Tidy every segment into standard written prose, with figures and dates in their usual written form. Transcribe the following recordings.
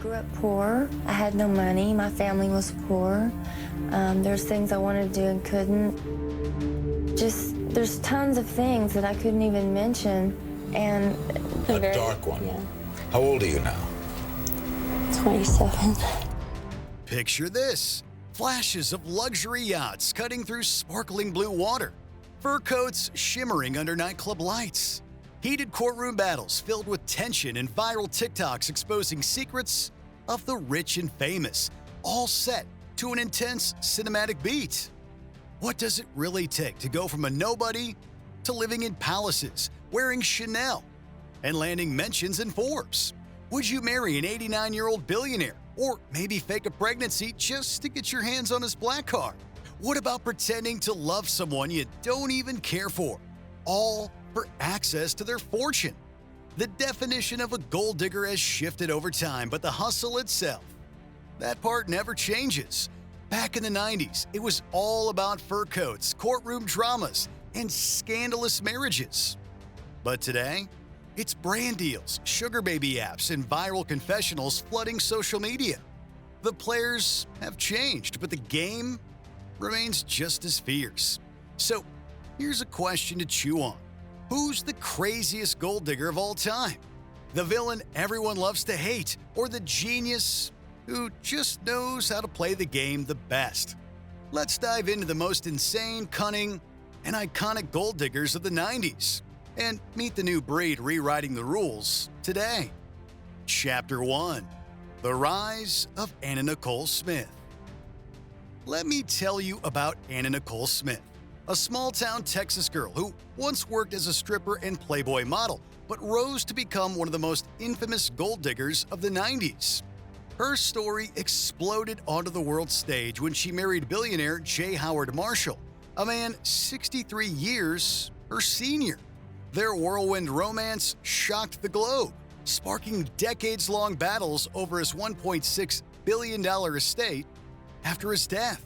grew up poor. I had no money. My family was poor. There's things I wanted to do and couldn't. There's tons of things that I couldn't even mention. And a dark one. Yeah. How old are you now? 27. Picture this. Flashes of luxury yachts cutting through sparkling blue water. Fur coats shimmering under nightclub lights. Heated courtroom battles filled with tension and viral TikToks exposing secrets of the rich and famous, all set to an intense cinematic beat. What does it really take to go from a nobody to living in palaces, wearing Chanel, and landing mentions in Forbes? Would you marry an 89-year-old billionaire, or maybe fake a pregnancy just to get your hands on his black card? What about pretending to love someone you don't even care for, all for access to their fortune? The definition of a gold digger has shifted over time, but the hustle itself, that part never changes. Back in the 90s, it was all about fur coats, courtroom dramas, and scandalous marriages. But today, it's brand deals, sugar baby apps, and viral confessionals flooding social media. The players have changed, but the game remains just as fierce. So, here's a question to chew on. Who's the craziest gold digger of all time? The villain everyone loves to hate, or the genius who just knows how to play the game the best? Let's dive into the most insane, cunning, and iconic gold diggers of the 90s and meet the new breed rewriting the rules today. Chapter 1. The Rise of Anna Nicole Smith. Let me tell you about Anna Nicole Smith, a small-town Texas girl who once worked as a stripper and Playboy model, but rose to become one of the most infamous gold diggers of the 90s. Her story exploded onto the world stage when she married billionaire J. Howard Marshall, a man 63 years her senior. Their whirlwind romance shocked the globe, sparking decades-long battles over his $1.6 billion estate after his death.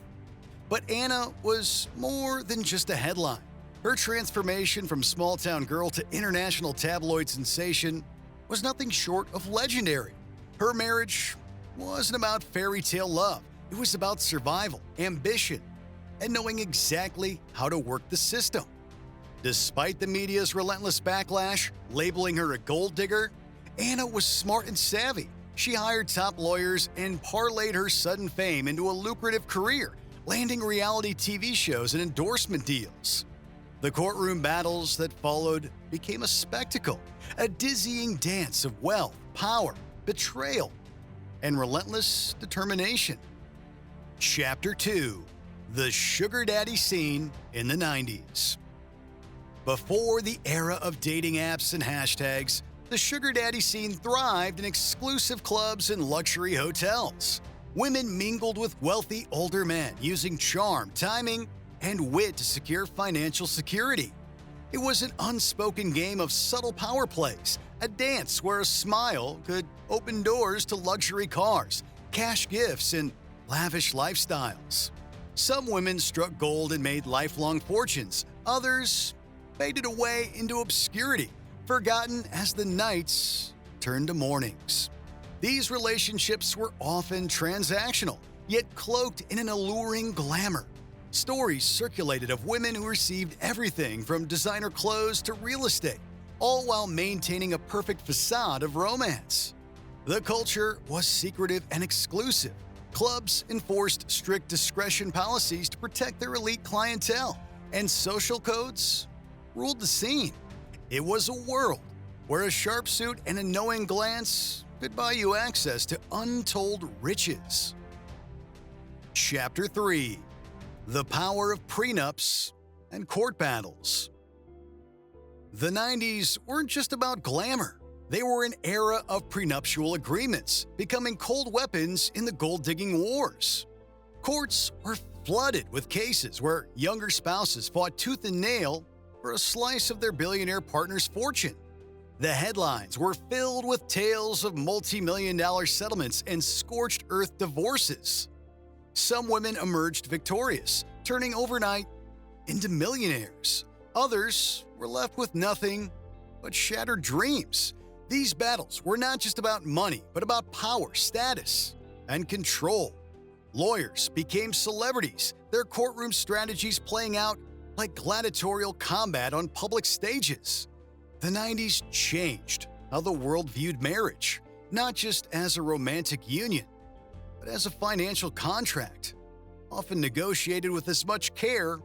But Anna was more than just a headline. Her transformation from small-town girl to international tabloid sensation was nothing short of legendary. Her marriage wasn't about fairy tale love. It was about survival, ambition, and knowing exactly how to work the system. Despite the media's relentless backlash, labeling her a gold digger, Anna was smart and savvy. She hired top lawyers and parlayed her sudden fame into a lucrative career, landing reality TV shows and endorsement deals. The courtroom battles that followed became a spectacle, a dizzying dance of wealth, power, betrayal, and relentless determination. Chapter 2. The sugar daddy scene in the 90s. Before the era of dating apps and hashtags, the sugar daddy scene thrived in exclusive clubs and luxury hotels. Women mingled with wealthy older men using charm, timing, and wit to secure financial security. It was an unspoken game of subtle power plays, a dance where a smile could open doors to luxury cars, cash gifts, and lavish lifestyles. Some women struck gold and made lifelong fortunes. Others faded away into obscurity, forgotten as the nights turned to mornings. These relationships were often transactional, yet cloaked in an alluring glamour. Stories circulated of women who received everything from designer clothes to real estate, all while maintaining a perfect facade of romance. The culture was secretive and exclusive. Clubs enforced strict discretion policies to protect their elite clientele, and social codes ruled the scene. It was a world where a sharp suit and a knowing glance could buy you access to untold riches. Chapter 3. The Power of Prenups and Court Battles. The 90s weren't just about glamour. They were an era of prenuptial agreements, becoming cold weapons in the gold-digging wars. Courts were flooded with cases where younger spouses fought tooth and nail for a slice of their billionaire partner's fortune. The headlines were filled with tales of multi-million-dollar settlements and scorched earth divorces. Some women emerged victorious, turning overnight into millionaires. Others were left with nothing but shattered dreams. These battles were not just about money, but about power, status, and control. Lawyers became celebrities, their courtroom strategies playing out like gladiatorial combat on public stages. The 90s changed how the world viewed marriage, not just as a romantic union, but as a financial contract, often negotiated with as much care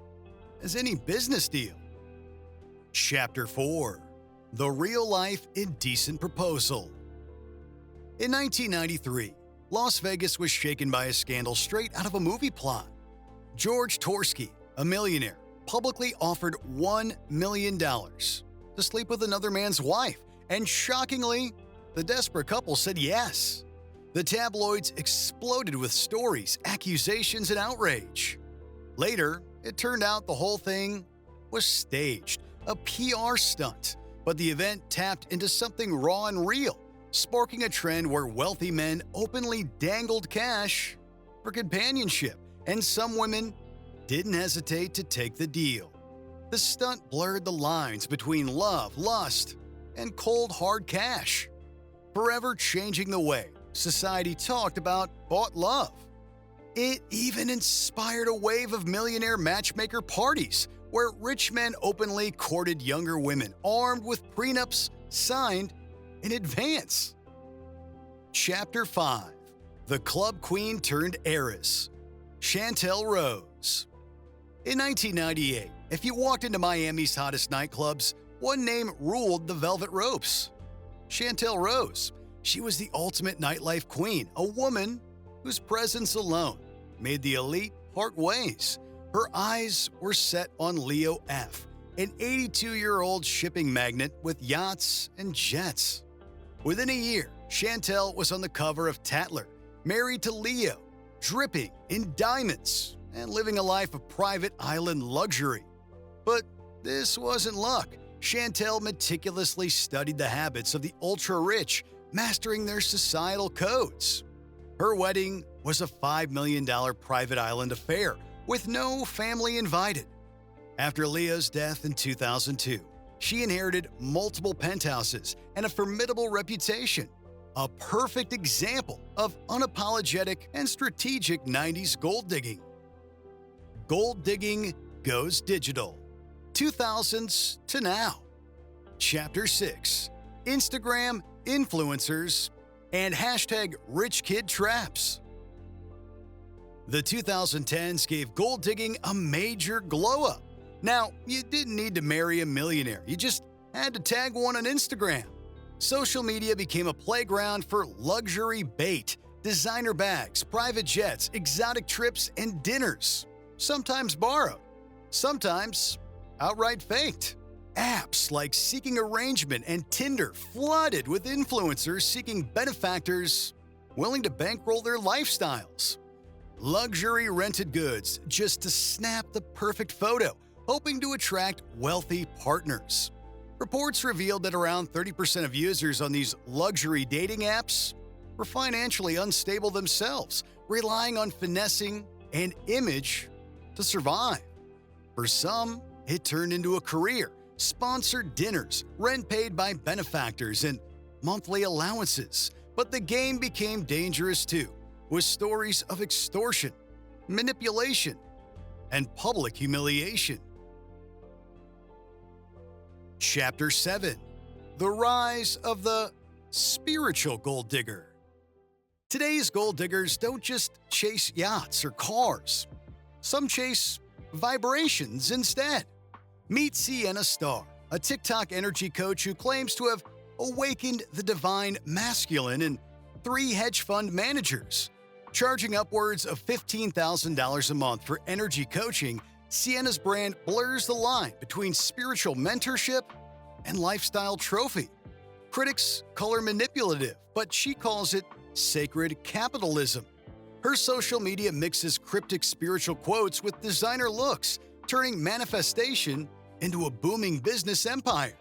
as any business deal. Chapter 4: The Real-Life Indecent Proposal. In 1993, Las Vegas was shaken by a scandal straight out of a movie plot. George Torski, a millionaire, publicly offered $1 million to sleep with another man's wife, and shockingly, the desperate couple said yes. The tabloids exploded with stories, accusations, and outrage. Later, it turned out the whole thing was staged, a PR stunt, but the event tapped into something raw and real, sparking a trend where wealthy men openly dangled cash for companionship, and some women didn't hesitate to take the deal. The stunt blurred the lines between love, lust, and cold, hard cash, forever changing the way society talked about bought love. It even inspired a wave of millionaire matchmaker parties where rich men openly courted younger women, armed with prenups signed in advance. Chapter 5: The Club Queen Turned Heiress, Chantel Rose. In 1998, if you walked into Miami's hottest nightclubs, one name ruled the velvet ropes: Chantel Rose. She was the ultimate nightlife queen, a woman whose presence alone made the elite part ways. Her eyes were set on Leo F., an 82-year-old shipping magnate with yachts and jets. Within a year, Chantel was on the cover of Tatler, married to Leo, dripping in diamonds, and living a life of private island luxury. But this wasn't luck. Chantel meticulously studied the habits of the ultra-rich, mastering their societal codes. Her wedding was a $5 million private island affair, with no family invited. After Leo's death in 2002, she inherited multiple penthouses and a formidable reputation, a perfect example of unapologetic and strategic 90s gold digging. Gold digging goes digital. 2000s to now. Chapter 6: Instagram influencers and #rich kid traps. The 2010s gave gold digging a major glow up. Now, you didn't need to marry a millionaire, you just had to tag one on Instagram. Social media became a playground for luxury bait, designer bags, private jets, exotic trips, and dinners. Sometimes borrowed, sometimes outright faked. Apps like Seeking Arrangement and Tinder flooded with influencers seeking benefactors willing to bankroll their lifestyles. Luxury rented goods just to snap the perfect photo, hoping to attract wealthy partners. Reports revealed that around 30% of users on these luxury dating apps were financially unstable themselves, relying on finessing and image to survive. For some, it turned into a career: sponsored dinners, rent paid by benefactors, and monthly allowances. But the game became dangerous too, with stories of extortion, manipulation, and public humiliation. Chapter 7: The Rise of the Spiritual Gold Digger. Today's gold diggers don't just chase yachts or cars. Some chase vibrations instead. Meet Sienna Starr, a TikTok energy coach who claims to have awakened the divine masculine in 3 hedge fund managers. Charging upwards of $15,000 a month for energy coaching, Sienna's brand blurs the line between spiritual mentorship and lifestyle trophy. Critics call her manipulative, but she calls it sacred capitalism. Her social media mixes cryptic spiritual quotes with designer looks, turning manifestation into a booming business empire.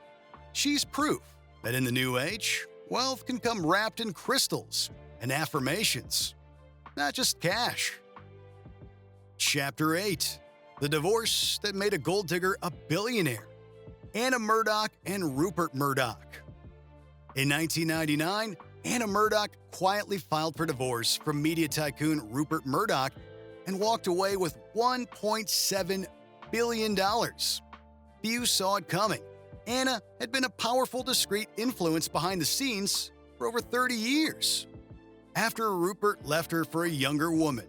She's proof that in the new age, wealth can come wrapped in crystals and affirmations, not just cash. Chapter 8: The Divorce That Made a Gold Digger a Billionaire. Anna Murdoch and Rupert Murdoch. In 1999, Anna Murdoch quietly filed for divorce from media tycoon Rupert Murdoch and walked away with $1.7 billion. Few saw it coming. Anna had been a powerful, discreet influence behind the scenes for over 30 years. After Rupert left her for a younger woman,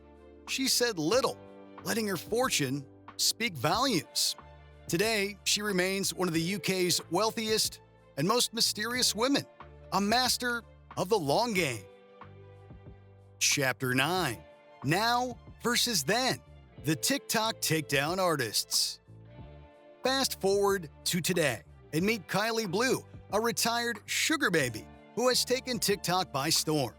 she said little, letting her fortune speak volumes. Today, she remains one of the UK's wealthiest and most mysterious women, a master of the long game. Chapter 9. Now versus Then. The TikTok Takedown Artists. Fast forward to today and meet Kylie Blue, a retired sugar baby who has taken TikTok by storm.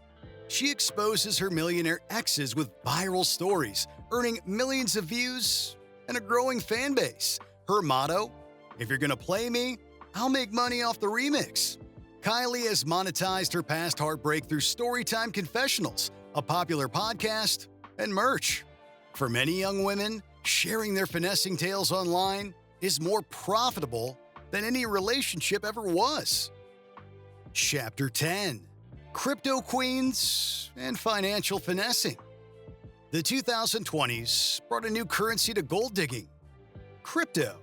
She exposes her millionaire exes with viral stories, earning millions of views and a growing fan base. Her motto, "If you're gonna play me, I'll make money off the remix." Kylie has monetized her past heartbreak through Storytime Confessionals, a popular podcast, and merch. For many young women, sharing their finessing tales online is more profitable than any relationship ever was. Chapter 10. Crypto Queens and Financial Finessing. The 2020s brought a new currency to gold digging: crypto.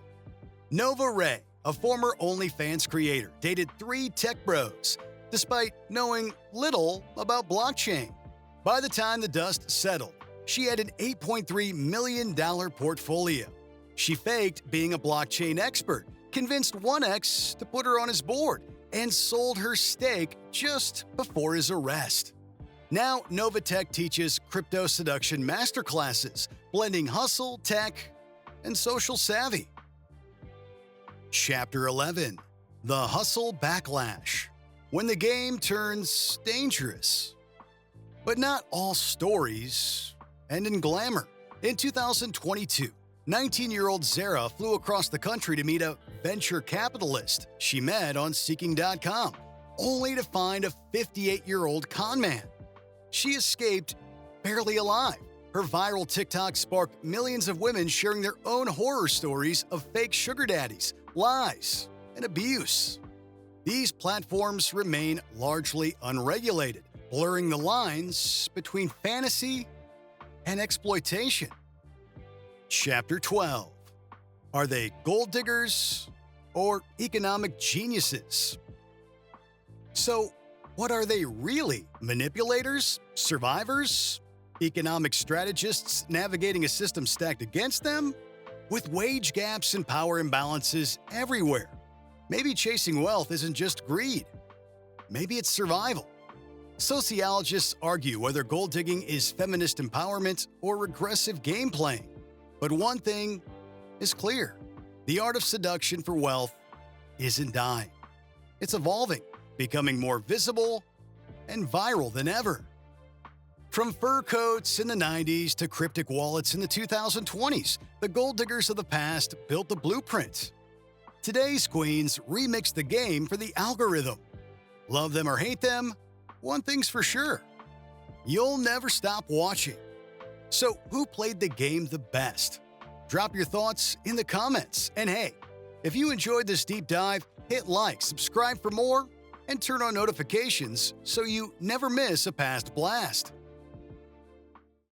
Nova Ray, a former OnlyFans creator, dated 3 tech bros, despite knowing little about blockchain. By the time the dust settled, she had an $8.3 million portfolio. She faked being a blockchain expert, convinced one ex to put her on his board, and sold her stake just before his arrest. Now, Novatech teaches crypto seduction masterclasses, blending hustle, tech, and social savvy. Chapter 11. The Hustle Backlash. When the game turns dangerous. But not all stories end in glamour. In 2022, 19-year-old Zara flew across the country to meet a venture capitalist she met on Seeking.com, only to find a 58-year-old conman. She escaped barely alive. Her viral TikTok sparked millions of women sharing their own horror stories of fake sugar daddies, lies, and abuse. These platforms remain largely unregulated, blurring the lines between fantasy and exploitation. Chapter 12. Are they gold diggers or economic geniuses? So, what are they really? Manipulators? Survivors? Economic strategists navigating a system stacked against them? With wage gaps and power imbalances everywhere, maybe chasing wealth isn't just greed. Maybe it's survival. Sociologists argue whether gold digging is feminist empowerment or regressive game playing. But one thing is clear: the art of seduction for wealth isn't dying. It's evolving, becoming more visible and viral than ever. From fur coats in the 90s to cryptic wallets in the 2020s, the gold diggers of the past built the blueprint. Today's queens remix the game for the algorithm. Love them or hate them, one thing's for sure: you'll never stop watching. So, who played the game the best? Drop your thoughts in the comments. And hey, if you enjoyed this deep dive, hit like, subscribe for more, and turn on notifications so you never miss a past blast.